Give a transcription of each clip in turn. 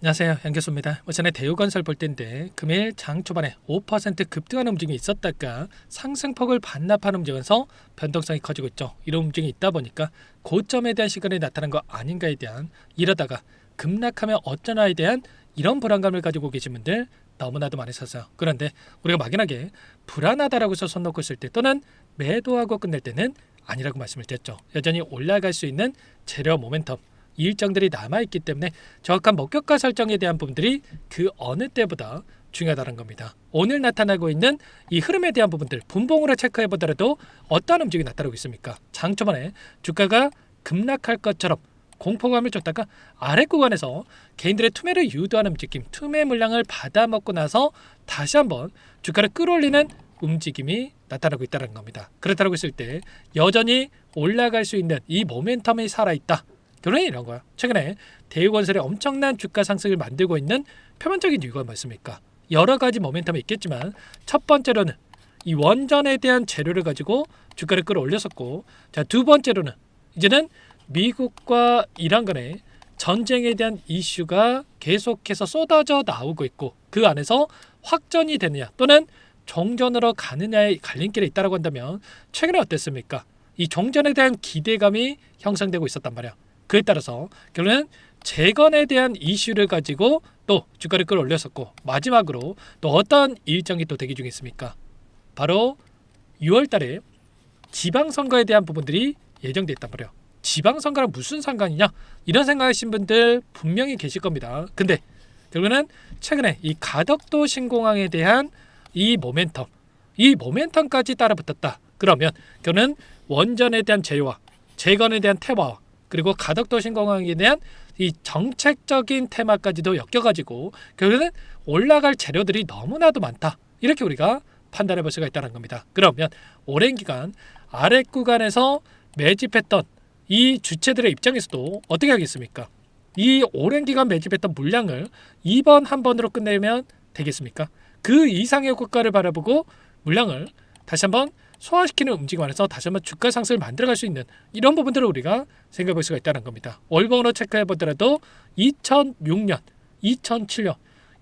안녕하세요, 양교수입니다. 오전에 대우건설 볼 때인데 금일 장 초반에 5% 급등하는 움직임이 있었다가 상승폭을 반납하는 움직임에서 변동성이 커지고 있죠. 이런 움직임이 있다 보니까 고점에 대한 시간이 나타난 거 아닌가에 대한, 이러다가 급락하면 어쩌나에 대한 이런 불안감을 가지고 계신 분들 너무나도 많으셨어요. 그런데 우리가 막연하게 불안하다라고 해서 손 놓고 있을 때, 또는 매도하고 끝낼 때는 아니라고 말씀을 드렸죠. 여전히 올라갈 수 있는 재료 모멘텀, 일정들이 남아있기 때문에 정확한 목표가 설정에 대한 부분들이 그 어느 때보다 중요하다는 겁니다. 오늘 나타나고 있는 이 흐름에 대한 부분들 분봉으로 체크해 보더라도 어떠한 움직임이 나타나고 있습니까? 장 초반에 주가가 급락할 것처럼 공포감을 줬다가 아래 구간에서 개인들의 투매를 유도하는 움직임, 투매 물량을 받아먹고 나서 다시 한번 주가를 끌어올리는 움직임이 나타나고 있다는 겁니다. 그렇다고 했을 때 여전히 올라갈 수 있는 이 모멘텀이 살아있다, 결론이 이런 거야. 최근에 대우건설이 엄청난 주가 상승을 만들고 있는 표면적인 이유가 뭐습니까? 여러 가지 모멘텀이 있겠지만 첫 번째로는 이 원전에 대한 재료를 가지고 주가를 끌어올렸었고, 자, 두 번째로는 이제는 미국과 이란 간의 전쟁에 대한 이슈가 계속해서 쏟아져 나오고 있고, 그 안에서 확전이 되느냐 또는 종전으로 가느냐의 갈림길에 있다고 한다면 최근에 어땠습니까? 이 종전에 대한 기대감이 형성되고 있었단 말이야. 그에 따라서 결론은 재건에 대한 이슈를 가지고 또 주가를 끌어올렸었고, 마지막으로 또 어떤 일정이 또 대기 중에 있습니까? 바로 6월 달에 지방선거에 대한 부분들이 예정돼 있단 말이에요. 지방선거랑 무슨 상관이냐? 이런 생각하신 분들 분명히 계실 겁니다. 근데 결국은 최근에 이 가덕도 신공항에 대한 이 모멘텀까지 따라붙었다. 그러면 결국은 원전에 대한 제휴와 재건에 대한 테마와 그리고 가덕도 신공항에 대한 이 정책적인 테마까지도 엮여가지고 결국에는 올라갈 재료들이 너무나도 많다, 이렇게 우리가 판단해 볼 수가 있다는 겁니다. 그러면 오랜 기간 아래 구간에서 매집했던 이 주체들의 입장에서도 어떻게 하겠습니까? 이 오랜 기간 매집했던 물량을 이번 한 번으로 끝내면 되겠습니까? 그 이상의 고가를 바라보고 물량을 다시 한번 소화시키는 움직임 안에서 다시 한번 주가 상승을 만들어갈 수 있는 이런 부분들을 우리가 생각해 볼 수가 있다는 겁니다. 월봉으로 체크해 보더라도 2006년, 2007년,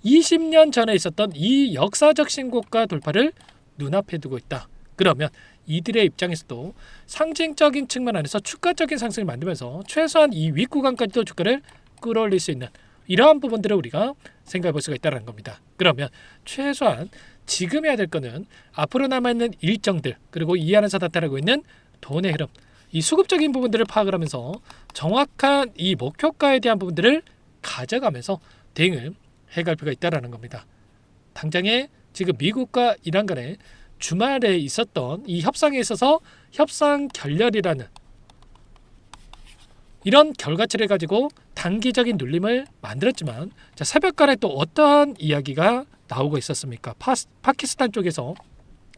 20년 전에 있었던 이 역사적 신고가 돌파를 눈앞에 두고 있다. 그러면 이들의 입장에서도 상징적인 측면 안에서 추가적인 상승을 만들면서 최소한 이 윗구간까지도 주가를 끌어올릴 수 있는 이러한 부분들을 우리가 생각해 볼 수가 있다는 겁니다. 그러면 최소한 지금 해야 될 거는 앞으로 남아있는 일정들, 그리고 이 안에서 나타나고 있는 돈의 흐름, 이 수급적인 부분들을 파악을 하면서 정확한 이 목표가에 대한 부분들을 가져가면서 대응을 해갈 필요가 있다는 겁니다. 당장에 지금 미국과 이란 간에 주말에 있었던 이 협상에 있어서 협상 결렬이라는 이런 결과치를 가지고 단기적인 눌림을 만들었지만, 자, 새벽간에 또 어떠한 이야기가 나오고 있었습니까? 파키스탄 쪽에서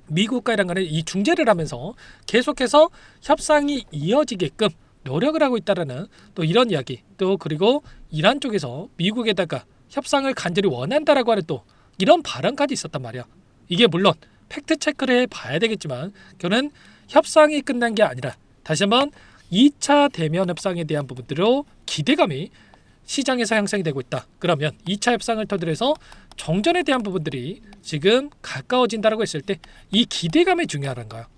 미국과 이란 간에 이 중재를 하면서 계속해서 협상이 이어지게끔 노력을 하고 있다라는 또 이런 이야기, 또 그리고 이란 쪽에서 미국에다가 협상을 간절히 원한다라고 하는 또 이런 발언까지 있었단 말이야. 이게 물론 팩트 체크를 해봐야 되겠지만 결국은 협상이 끝난 게 아니라 다시 한번 2차 대면 협상에 대한 부분들로 기대감이 시장에서 형성이 되고 있다. 그러면 2차 협상을 터들여서 정전에 대한 부분들이 지금 가까워진다라고 했을 때 이 기대감이 중요한 거야.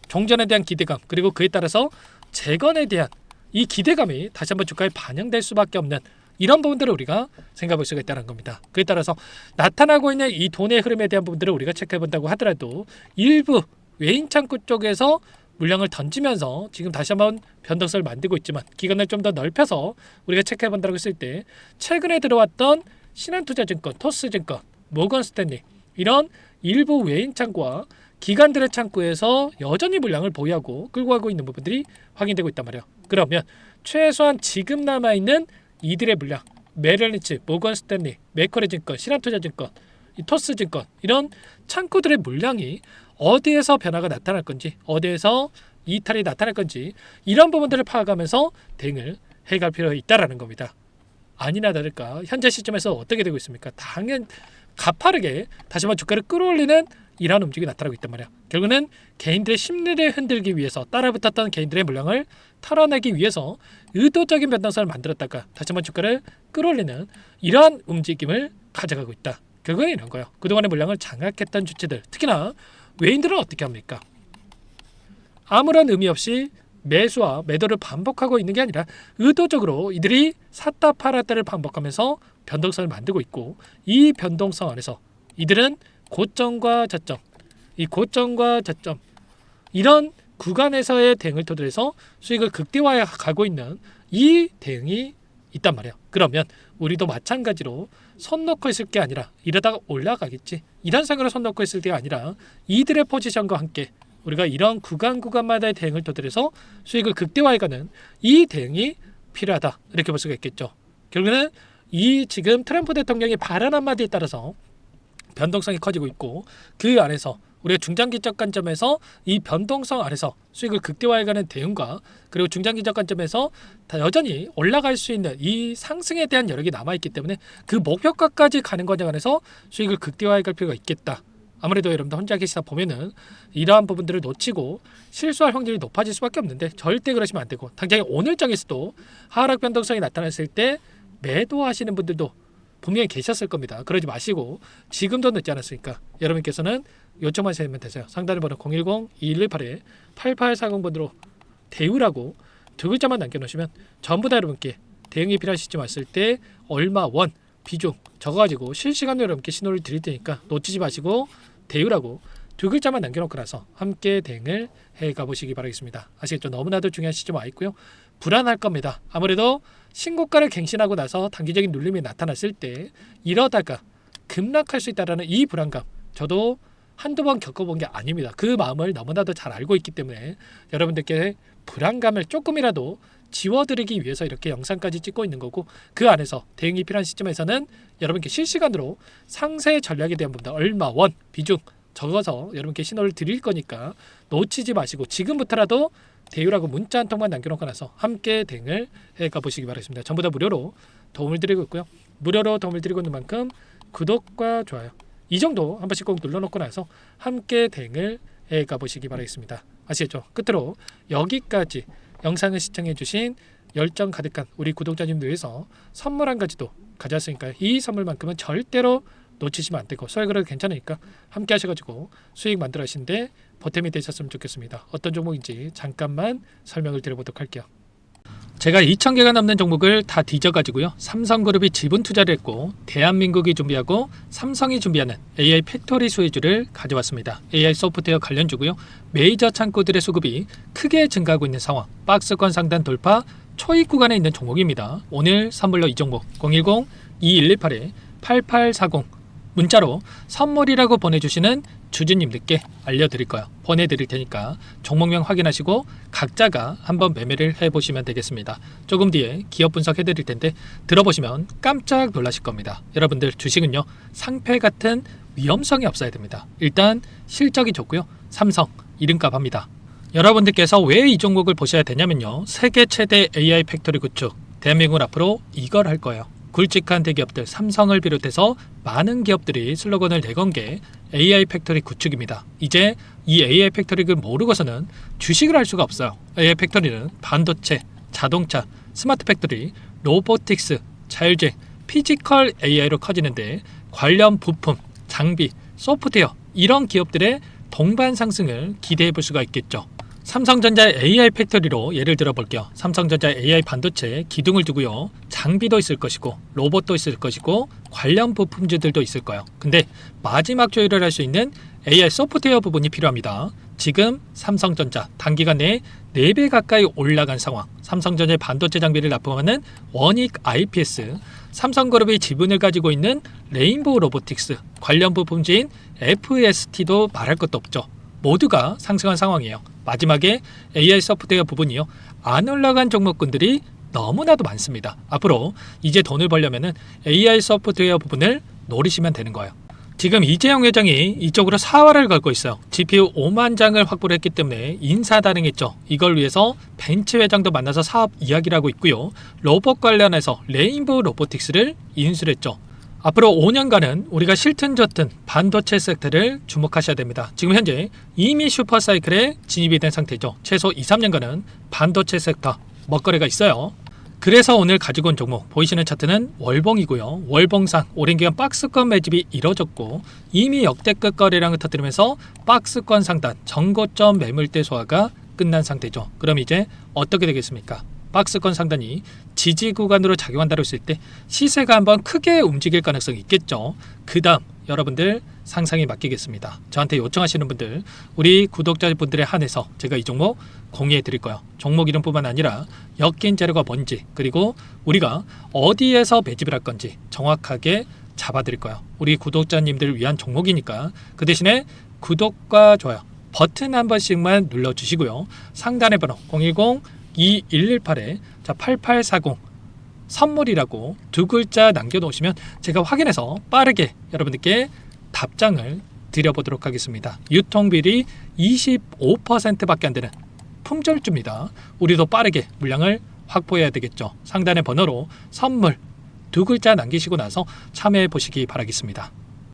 정전에 대한 기대감, 그리고 그에 따라서 재건에 대한 이 기대감이 다시 한번 주가에 반영될 수밖에 없는 이런 부분들을 우리가 생각해 볼 수가 있다는 겁니다. 그에 따라서 나타나고 있는 이 돈의 흐름에 대한 부분들을 우리가 체크해 본다고 하더라도 일부 외인 창구 쪽에서 물량을 던지면서 지금 다시 한번 변동성을 만들고 있지만 기간을 좀 더 넓혀서 우리가 체크해 본다고 했을 때 최근에 들어왔던 신한투자증권, 토스증권, 모건스탠리 이런 일부 외인 창구와 기관들의 창구에서 여전히 물량을 보유하고 끌고 가고 있는 부분들이 확인되고 있단 말이에요. 그러면 최소한 지금 남아있는 이들의 물량, 메릴린치, 모건스탠리, 맥쿼리증권, 신한투자증권, 토스증권 이런 창구들의 물량이 어디에서 변화가 나타날 건지, 어디에서 이탈이 나타날 건지 이런 부분들을 파악하면서 대응을 해갈 필요가 있다라는 겁니다. 아니나 다를까 현재 시점에서 어떻게 되고 있습니까? 당연 가파르게 다시 한번 주가를 끌어올리는 이러한 움직임이 나타나고 있단 말이야. 결국은 개인들의 심리를 흔들기 위해서 따라붙었던 개인들의 물량을 털어내기 위해서 의도적인 변동성을 만들었다가 다시 한번 주가를 끌어올리는 이러한 움직임을 가져가고 있다. 결국은 이런 거예요. 그동안의 물량을 장악했던 주체들, 특히나 외인들은 어떻게 합니까? 아무런 의미 없이 매수와 매도를 반복하고 있는 게 아니라 의도적으로 이들이 샀다 팔았다를 반복하면서 변동성을 만들고 있고, 이 변동성 안에서 이들은 고점과 저점, 이 고점과 저점 이런 구간에서의 대응을 토대로 해서 수익을 극대화해 가고 있는 이 대응이 있단 말이에요. 그러면 우리도 마찬가지로 손 놓고 있을 게 아니라 이러다가 올라가겠지, 이런 생각으로 손 놓고 있을 게 아니라 이들의 포지션과 함께 우리가 이런 구간마다의 대응을 토대로 해서 수익을 극대화해가는 이 대응이 필요하다, 이렇게 볼 수가 있겠죠. 결국에는 이 지금 트럼프 대통령의 발언 한마디에 따라서 변동성이 커지고 있고, 그 안에서 우리가 중장기적 관점에서 이 변동성 안에서 수익을 극대화해가는 대응과, 그리고 중장기적 관점에서 다 여전히 올라갈 수 있는 이 상승에 대한 여력이 남아있기 때문에 그 목표가까지 가는 과정 안에서 수익을 극대화해갈 필요가 있겠다. 아무래도 여러분들 혼자 계시다 보면은 이러한 부분들을 놓치고 실수할 확률이 높아질 수밖에 없는데, 절대 그러시면 안 되고, 당장에 오늘장에서도 하락 변동성이 나타났을 때 매도하시는 분들도 분명히 계셨을 겁니다. 그러지 마시고 지금도 늦지 않았으니까 여러분께서는 요청하시면 되세요. 상단의 번호 010-2118-8840번으로 대우라고 두 글자만 남겨놓으시면 전부 다 여러분께 대응이 필요한 시점 왔을 때 얼마 원 비중 적어가지고 실시간으로 여러분께 신호를 드릴 테니까 놓치지 마시고 대우라고 두 글자만 남겨놓고 나서 함께 대응을 해가 보시기 바라겠습니다. 아시겠죠? 너무나도 중요한 시점 와 있고요. 불안할 겁니다. 아무래도 신고가를 갱신하고 나서 단기적인 눌림이 나타났을 때 이러다가 급락할 수 있다는 이 불안감, 저도 한두 번 겪어본 게 아닙니다. 그 마음을 너무나도 잘 알고 있기 때문에 여러분들께 불안감을 조금이라도 지워드리기 위해서 이렇게 영상까지 찍고 있는 거고, 그 안에서 대응이 필요한 시점에서는 여러분께 실시간으로 상세 전략에 대한 부분들 얼마 원 비중 적어서 여러분께 신호를 드릴 거니까 놓치지 마시고 지금부터라도 대우라고 문자 한 통만 남겨놓고 나서 함께 대응을 해가 보시기 바라겠습니다. 전부 다 무료로 도움을 드리고 있고요. 무료로 도움을 드리고 있는 만큼 구독과 좋아요 이 정도 한 번씩 꼭 눌러놓고 나서 함께 대응을 해가 보시기 바라겠습니다. 아시겠죠? 끝으로 여기까지 영상을 시청해주신 열정 가득한 우리 구독자님들 위해서 선물 한 가지도 가져왔으니까 이 선물만큼은 절대로 놓치시면 안 되고, 소액으로도 괜찮으니까 함께 하셔가지고 수익 만들어 하시는데 보탬이 되셨으면 좋겠습니다. 어떤 종목인지 잠깐만 설명을 드려보도록 할게요. 제가 2,000개가 넘는 종목을 다 뒤져가지고요, 삼성그룹이 지분 투자를 했고 대한민국이 준비하고 삼성이 준비하는 AI 팩토리 수혜주를 가져왔습니다. AI 소프트웨어 관련주고요. 메이저 창구들의 수급이 크게 증가하고 있는 상황, 박스권 상단 돌파 초입 구간에 있는 종목입니다. 오늘 선물로 이 종목 010-2118-8840 문자로 선물이라고 보내주시는 주주님들께 알려드릴 거예요. 보내드릴 테니까 종목명 확인하시고 각자가 한번 매매를 해보시면 되겠습니다. 조금 뒤에 기업 분석해드릴 텐데 들어보시면 깜짝 놀라실 겁니다. 여러분들 주식은요, 상패 같은 위험성이 없어야 됩니다. 일단 실적이 좋고요, 삼성 이름값 합니다. 여러분들께서 왜 이 종목을 보셔야 되냐면요, 세계 최대 AI 팩토리 구축, 대한민국은 앞으로 이걸 할 거예요. 굵직한 대기업들 삼성을 비롯해서 많은 기업들이 슬로건을 내건 게 AI 팩토리 구축입니다. 이제 이 AI 팩토리를 모르고서는 주식을 할 수가 없어요. AI 팩토리는 반도체, 자동차, 스마트 팩토리, 로보틱스, 자율주행, 피지컬 AI로 커지는데 관련 부품, 장비, 소프트웨어 이런 기업들의 동반 상승을 기대해 볼 수가 있겠죠. 삼성전자의 AI 팩토리로 예를 들어 볼게요. 삼성전자의 AI 반도체에 기둥을 두고요, 장비도 있을 것이고 로봇도 있을 것이고 관련 부품주들도 있을 거예요. 근데 마지막 조율을 할 수 있는 AI 소프트웨어 부분이 필요합니다. 지금 삼성전자 단기간 내에 4배 가까이 올라간 상황, 삼성전자의 반도체 장비를 납품하는 원익 IPS, 삼성그룹이 지분을 가지고 있는 레인보우 로보틱스, 관련 부품주인 FST도 말할 것도 없죠. 모두가 상승한 상황이에요. 마지막에 AI 소프트웨어 부분이요, 안 올라간 종목군들이 너무나도 많습니다. 앞으로 이제 돈을 벌려면 AI 소프트웨어 부분을 노리시면 되는 거예요. 지금 이재용 회장이 이쪽으로 사활을 걸고 있어요. GPU 5만 장을 확보를 했기 때문에 인사다능했죠. 이걸 위해서 벤츠 회장도 만나서 사업 이야기를 하고 있고요. 로봇 관련해서 레인보우 로보틱스를 인수를 했죠. 앞으로 5년간은 우리가 싫든 좋든 반도체 섹터를 주목하셔야 됩니다. 지금 현재 이미 슈퍼사이클에 진입이 된 상태죠. 최소 2, 3년간은 반도체 섹터 먹거리가 있어요. 그래서 오늘 가지고 온 종목 보이시는 차트는 월봉이고요. 월봉상 오랜 기간 박스권 매집이 이뤄졌고 이미 역대급 거래량을 터뜨리면서 박스권 상단 정고점 매물대 소화가 끝난 상태죠. 그럼 이제 어떻게 되겠습니까? 박스권 상단이 지지 구간으로 작용한다고 했을 때 시세가 한번 크게 움직일 가능성이 있겠죠. 그 다음 여러분들 상상에 맡기겠습니다. 저한테 요청하시는 분들, 우리 구독자분들에 한해서 제가 이 종목 공유해 드릴 거예요. 종목 이름뿐만 아니라 엮인 재료가 뭔지, 그리고 우리가 어디에서 매집을 할 건지 정확하게 잡아 드릴 거예요. 우리 구독자님들을 위한 종목이니까 그 대신에 구독과 좋아요 버튼 한 번씩만 눌러주시고요. 상단의 번호 010-2118에 8840 선물이라고 두 글자 남겨놓으시면 제가 확인해서 빠르게 여러분들께 답장을 드려보도록 하겠습니다. 유통비리 25%밖에 안 되는 품절주입니다. 우리도 빠르게 물량을 확보해야 되겠죠. 상단의 번호로 선물 두 글자 남기시고 나서 참여해 보시기 바라겠습니다.